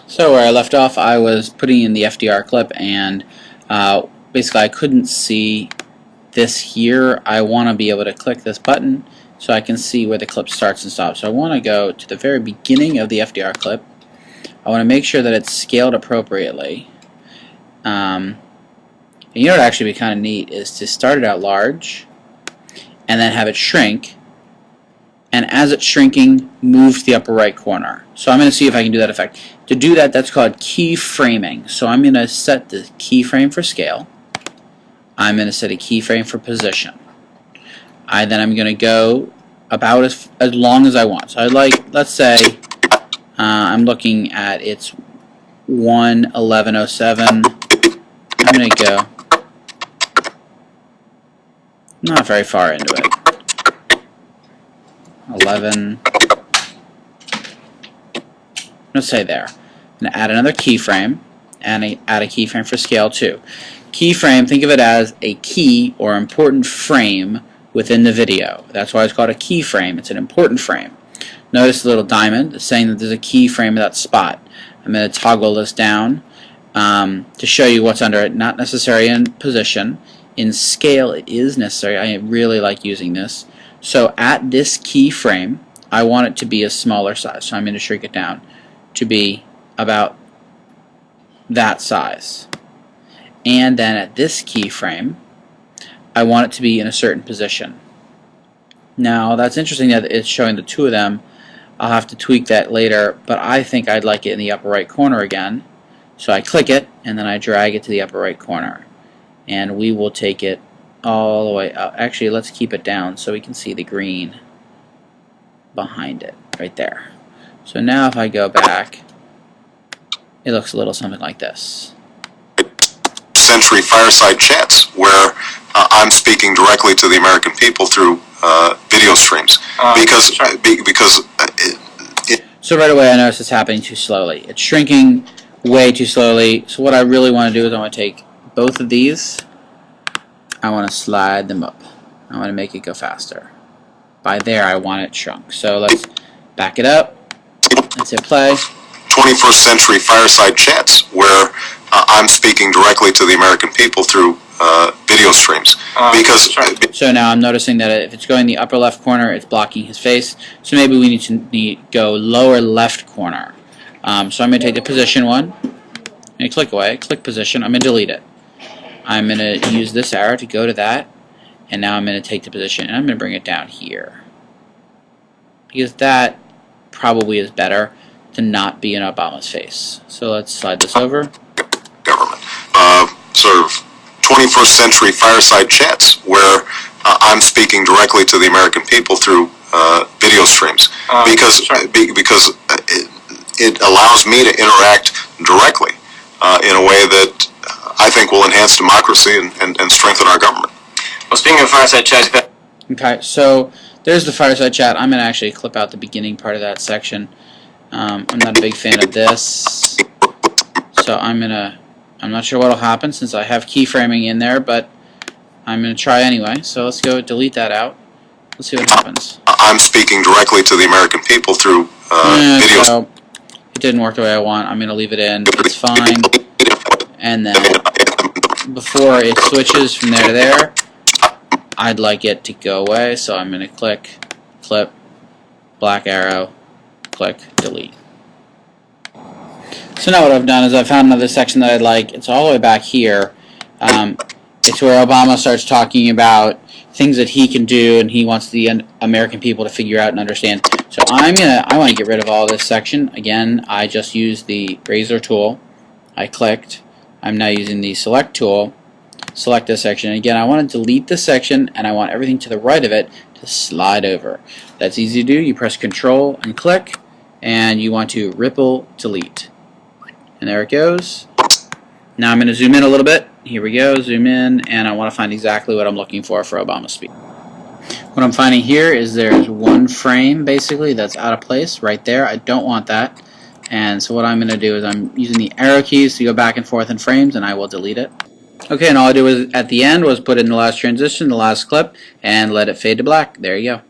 So where I left off, I was putting in the FDR clip, and basically I couldn't see this here. I want to be able to click this button so I can see where the clip starts and stops. So I want to go to the very beginning of the FDR clip. I want to make sure that it's scaled appropriately. And you know what would actually be kind of neat is to start it out large and then have it shrink, and as it's shrinking, move to the upper right corner. So I'm going to see if I can do that effect. To do that, that's called keyframing. So I'm going to set the keyframe for scale. I'm going to set a keyframe for position. Then I'm going to go about as long as I want. So I'd like, let's say, I'm looking at it's 1:11:07. I'm going to go not very far into it. 11. Let's say there. I'm going to add another keyframe, and add a keyframe for scale too. Keyframe, think of it as a key or important frame within the video. That's why it's called a keyframe. It's an important frame. Notice the little diamond. It's saying that there's a keyframe at that spot. I'm going to toggle this down to show you what's under it. Not necessary in position. In scale, it is necessary. I really like using this. So at this keyframe, I want it to be a smaller size. So I'm going to shrink it down to be about that size. And then at this keyframe, I want it to be in a certain position. Now that's interesting that it's showing the two of them. I'll have to tweak that later, but I think I'd like it in the upper right corner again. So I click it and then I drag it to the upper right corner. And we will take it all the way up. Actually, let's keep it down so we can see the green behind it right there. So now if I go back, it looks a little something like this. Century fireside chats where I'm speaking directly to the American people through video streams So right away I notice it's happening too slowly. It's shrinking way too slowly. So what I really want to do is I want to take both of these. I want to slide them up. I want to make it go faster. By there I want it shrunk. So let's back it up. Let's hit play. 21st century fireside chats where I'm speaking directly to the American people through video streams. So now I'm noticing that if it's going the upper left corner, it's blocking his face. So maybe we need to go lower left corner. So I'm going to take the position one. I'm going to click away, click position. I'm going to delete it. I'm going to use this arrow to go to that. And now I'm going to take the position and I'm going to bring it down here. Because that probably is better to not be in Obama's face. So let's slide this over. Government. Sort of 21st century fireside chats where I'm speaking directly to the American people through video streams because it allows me to interact directly in a way that I think will enhance democracy and strengthen our government. Well, speaking of fireside chats, okay, so there's the fireside chat. I'm going to actually clip out the beginning part of that section. I'm not a big fan of this, so I'm not sure what will happen since I have keyframing in there, but I'm going to try anyway. So let's go delete that out. Let's see what happens. I'm speaking directly to the American people through videos. So it didn't work the way I want. I'm going to leave it in. It's fine. And then before it switches from there to there, I'd like it to go away. So I'm going to click, clip, black arrow, click, delete. So now what I've done is I've found another section that I'd like. It's all the way back here. It's where Obama starts talking about things that he can do and he wants the American people to figure out and understand. So I want to get rid of all this section. Again, I just used the razor tool. I clicked. I'm now using the select tool. Select this section. And again, I want to delete this section and I want everything to the right of it to slide over. That's easy to do. You press Control and click, and you want to ripple delete. And there it goes. Now I'm going to zoom in a little bit. Here we go, zoom in, and I want to find exactly what I'm looking for Obama's speech. What I'm finding here is there's one frame basically that's out of place right there. I don't want that. And so what I'm going to do is I'm using the arrow keys to go back and forth in frames, and I will delete it. Okay, and all I did was at the end was put in the last transition, the last clip, and let it fade to black. There you go.